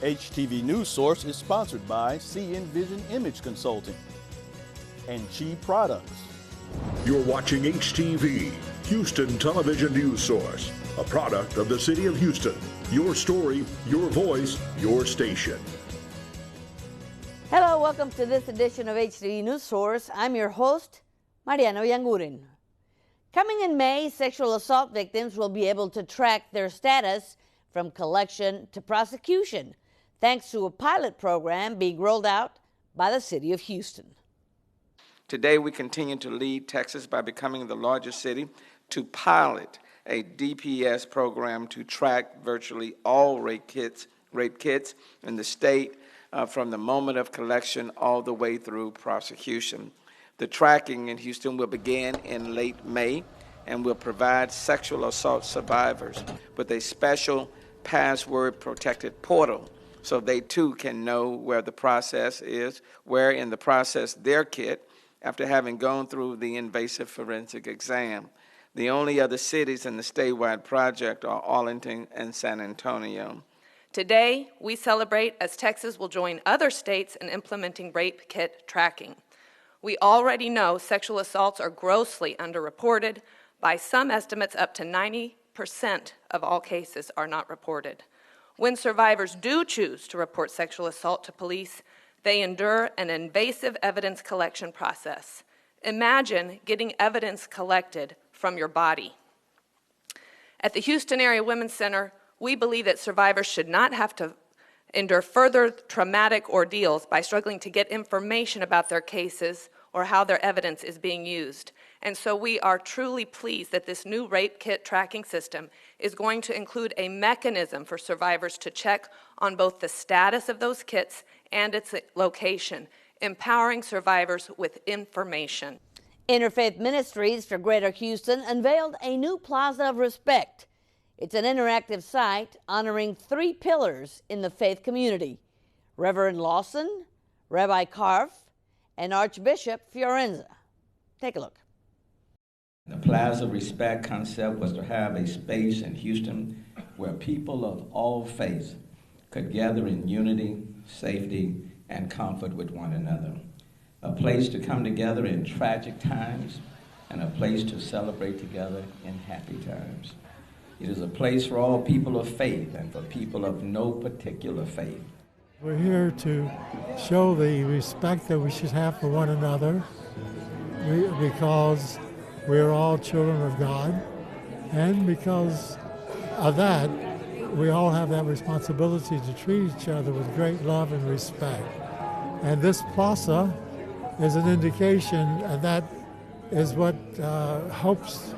HTV News Source is sponsored by Envision Image Consulting and Chi Products. You're watching HTV, Houston Television News Source, a product of the City of Houston. Your story, your voice, your station. Hello, welcome to this edition of HTV News Source. I'm your host, Mariano Yanguren. Coming in May, sexual assault victims will be able to track their status from collection to prosecution, thanks to a pilot program being rolled out by the City of Houston. Today, we continue to lead Texas by becoming the largest city to pilot a DPS program to track virtually all rape kits in the state from the moment of collection all the way through prosecution. The tracking in Houston will begin in late May and will provide sexual assault survivors with a special password-protected portal so they too can know where the process is, where in the process their kit, after having gone through the invasive forensic exam. The only other cities in the statewide project are Arlington and San Antonio. Today, we celebrate as Texas will join other states in implementing rape kit tracking. We already know sexual assaults are grossly underreported. By some estimates, up to 90% of all cases are not reported. When survivors do choose to report sexual assault to police, they endure an invasive evidence collection process. Imagine getting evidence collected from your body. At the Houston Area Women's Center, we believe that survivors should not have to endure further traumatic ordeals by struggling to get information about their cases or how their evidence is being used. And so we are truly pleased that this new rape kit tracking system is going to include a mechanism for survivors to check on both the status of those kits and its location, empowering survivors with information. Interfaith Ministries for Greater Houston unveiled a new Plaza of Respect. It's an interactive site honoring 3 pillars in the faith community: Reverend Lawson, Rabbi Karf, and Archbishop Fiorenza. Take a look. The Plaza of Respect concept was to have a space in Houston where people of all faiths could gather in unity, safety, and comfort with one another. A place to come together in tragic times and a place to celebrate together in happy times. It is a place for all people of faith and for people of no particular faith. We're here to show the respect that we should have for one another because we're all children of God, and because of that, we all have that responsibility to treat each other with great love and respect. And this plaza is an indication, and that is what hopes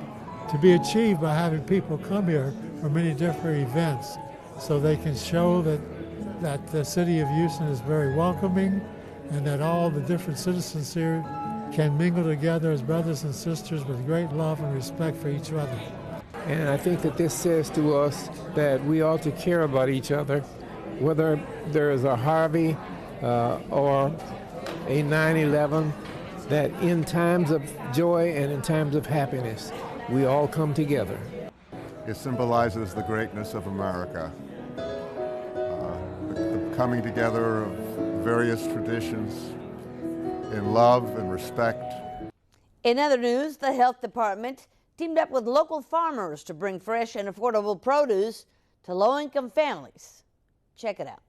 to be achieved by having people come here for many different events so they can show that the city of Houston is very welcoming and that all the different citizens here can mingle together as brothers and sisters with great love and respect for each other. And I think that this says to us that we ought to care about each other, whether there is a Harvey or a 9/11, that in times of joy and in times of happiness, we all come together. It symbolizes the greatness of America, the coming together of various traditions in love and respect. In other news, the health department teamed up with local farmers to bring fresh and affordable produce to low-income families. Check it out.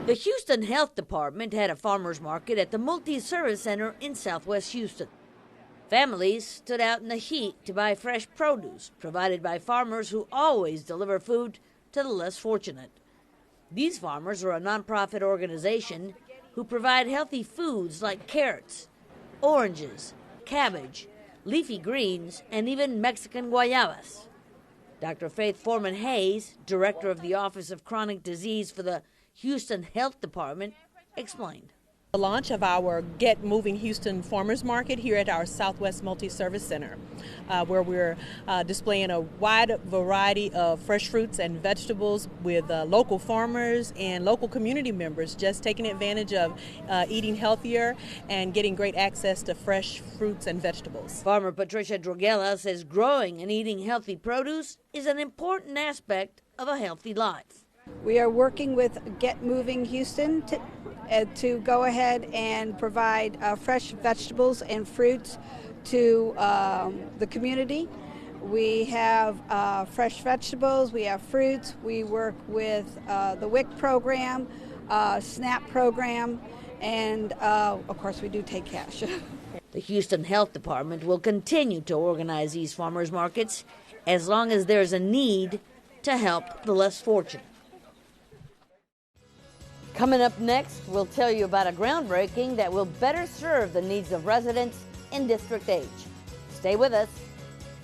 The Houston Health Department had a farmers market at the Multi-Service Center in Southwest Houston. Families stood out in the heat to buy fresh produce provided by farmers who always deliver food to the less fortunate. These farmers are a nonprofit organization who provide healthy foods like carrots, oranges, cabbage, leafy greens, and even Mexican guayabas. Dr. Faith Foreman-Hayes, director of the Office of Chronic Disease for the Houston Health Department, explained. The launch of our Get Moving Houston Farmers Market here at our Southwest Multi-Service Center, where we're displaying a wide variety of fresh fruits and vegetables with local farmers and local community members just taking advantage of eating healthier and getting great access to fresh fruits and vegetables. Farmer Patricia Droguela says growing and eating healthy produce is an important aspect of a healthy life. We are working with Get Moving Houston to go ahead and provide fresh vegetables and fruits to the community. We have fresh vegetables, we have fruits, we work with the WIC program, SNAP program, and of course we do take cash. The Houston Health Department will continue to organize these farmers markets as long as there's a need to help the less fortunate. Coming up next, we'll tell you about a groundbreaking that will better serve the needs of residents in District H. Stay with us.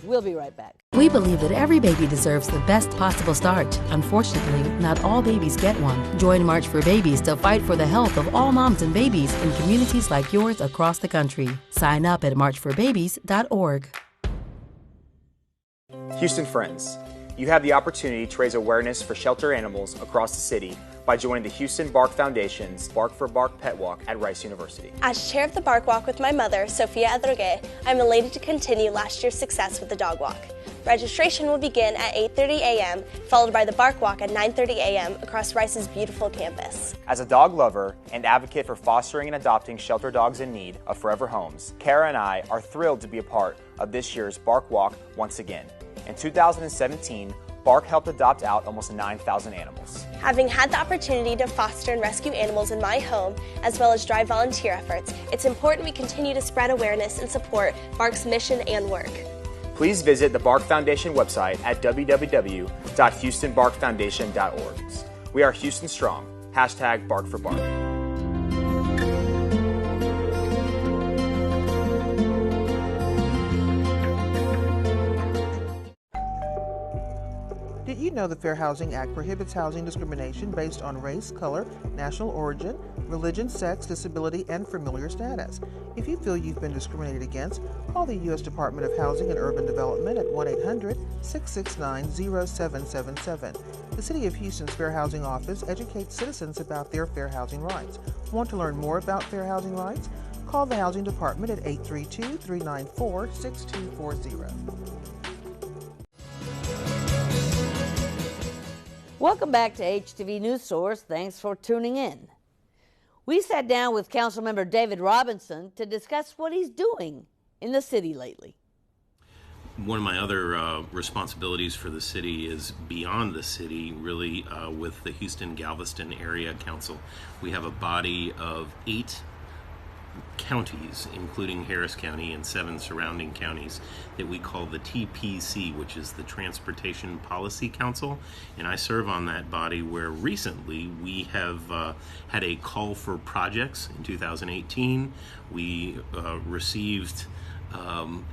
We'll be right back. We believe that every baby deserves the best possible start. Unfortunately, not all babies get one. Join March for Babies to fight for the health of all moms and babies in communities like yours across the country. Sign up at marchforbabies.org. Houston Friends, you have the opportunity to raise awareness for shelter animals across the city by joining the Houston Bark Foundation's Bark for Bark Pet Walk at Rice University. As chair of the Bark Walk with my mother, Sofia Adrogué, I'm elated to continue last year's success with the Dog Walk. Registration will begin at 8:30 a.m., followed by the Bark Walk at 9:30 a.m. across Rice's beautiful campus. As a dog lover and advocate for fostering and adopting shelter dogs in need of forever homes, Kara and I are thrilled to be a part of this year's Bark Walk once again. In 2017, Bark helped adopt out almost 9,000 animals. Having had the opportunity to foster and rescue animals in my home, as well as drive volunteer efforts, it's important we continue to spread awareness and support Bark's mission and work. Please visit the Bark Foundation website at www.houstonbarkfoundation.org. We are Houston Strong. Hashtag Bark for Bark. Did you know the Fair Housing Act prohibits housing discrimination based on race, color, national origin, religion, sex, disability, and familiar status? If you feel you've been discriminated against, call the U.S. Department of Housing and Urban Development at 1-800-669-0777. The City of Houston's Fair Housing Office educates citizens about their fair housing rights. Want to learn more about fair housing rights? Call the Housing Department at 832-394-6240. Welcome back to HTV News Source. Thanks for tuning in. We sat down with Councilmember David Robinson to discuss what he's doing in the city lately. One of my other responsibilities for the city is beyond the city, really with the Houston-Galveston Area Council. We have a body of 8 counties, including Harris County and 7 surrounding counties, that we call the TPC, which is the Transportation Policy Council, and I serve on that body, where recently we have had a call for projects. In 2018 we received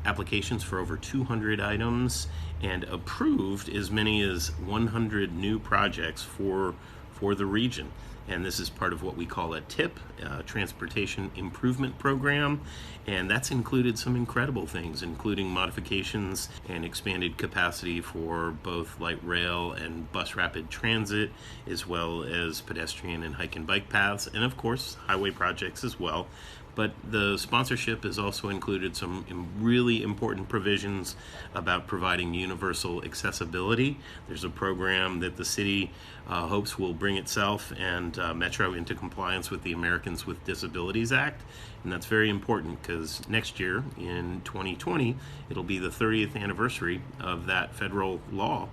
applications for over 200 items and approved as many as 100 new projects for the region. And this is part of what we call a TIP, Transportation Improvement Program, and that's included some incredible things, including modifications and expanded capacity for both light rail and bus rapid transit, as well as pedestrian and hike and bike paths, and of course highway projects as well. But the sponsorship has also included some really important provisions about providing universal accessibility. There's a program that the city hopes will bring itself and Metro into compliance with the Americans with Disabilities Act. And that's very important because next year, in 2020, it'll be the 30th anniversary of that federal law.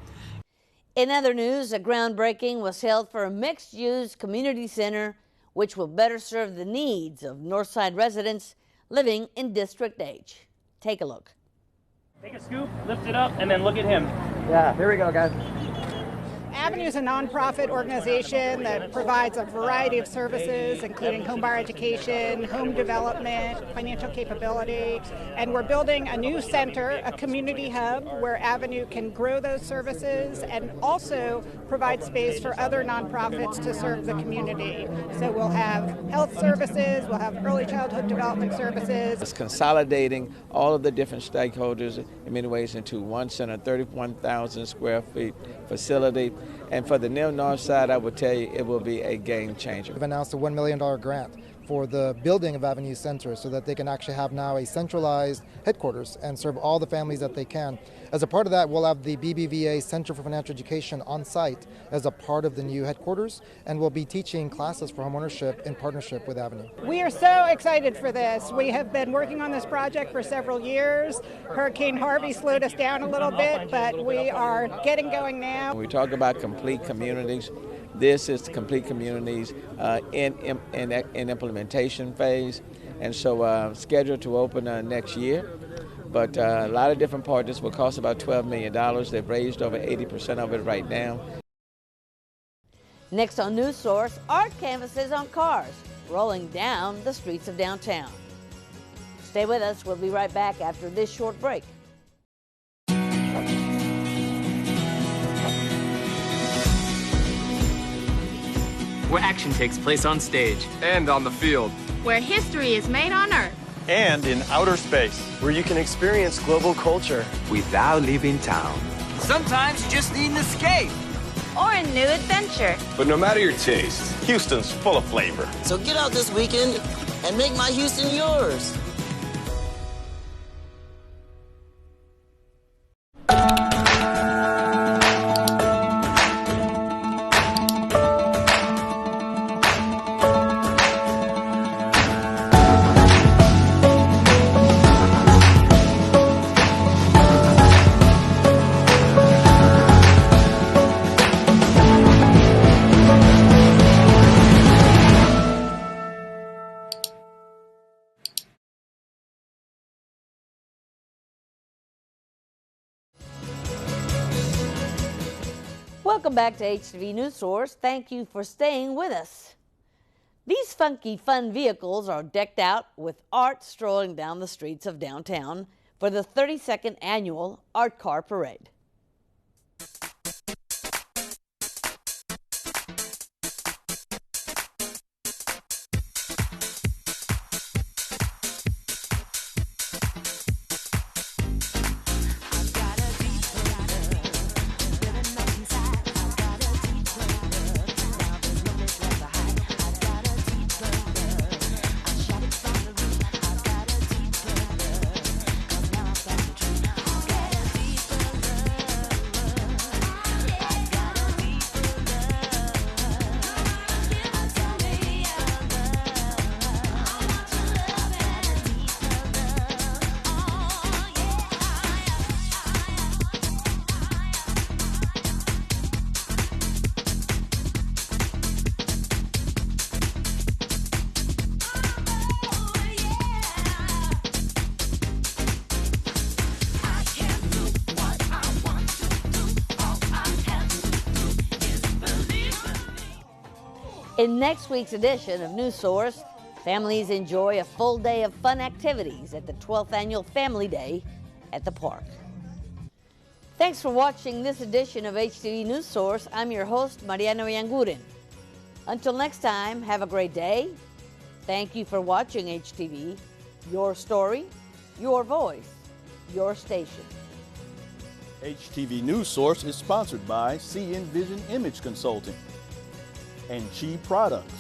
In other news, a groundbreaking was held for a mixed-use community center which will better serve the needs of Northside residents living in District H. Take a look. Take a scoop, lift it up, and then look at him. Yeah, here we go, guys. Avenue is a nonprofit organization that provides a variety of services, including home buyer education, home development, financial capability, and we're building a new center, a community hub, where Avenue can grow those services and also provide space for other nonprofits to serve the community. So we'll have health services, we'll have early childhood development services. It's consolidating all of the different stakeholders in many ways into one center, 31,000 square feet facility. And for the North Side, I would tell you it will be a game changer. We've announced a $1 million grant for the building of Avenue Center so that they can actually have now a centralized headquarters and serve all the families that they can. As a part of that, we'll have the BBVA Center for Financial Education on site as a part of the new headquarters, and we'll be teaching classes for homeownership in partnership with Avenue. We are so excited for this. We have been working on this project for several years. Hurricane Harvey slowed us down a little bit, but we are getting going now. When we talk about complete communities, this is complete communities in implementation phase, and so scheduled to open next year. But a lot of different parts. This will cost about $12 million. They've raised over 80% of it right now. Next on News Source, art canvases on cars rolling down the streets of downtown. Stay with us. We'll be right back after this short break. Where action takes place on stage and on the field. Where history is made on Earth. And in outer space. Where you can experience global culture without leaving town. Sometimes you just need an escape. Or a new adventure. But no matter your taste, Houston's full of flavor. So get out this weekend and make my Houston yours. Welcome back to HTV News Source. Thank you for staying with us. These funky, fun vehicles are decked out with art strolling down the streets of downtown for the 32nd annual Art Car Parade. In next week's edition of News Source, families enjoy a full day of fun activities at the 12th Annual Family Day at the park. Thanks for watching this edition of HTV News Source. I'm your host, Mariana Yanguren. Until next time, have a great day. Thank you for watching HTV, your story, your voice, your station. HTV News Source is sponsored by CN Vision Image Consulting and Chi Products.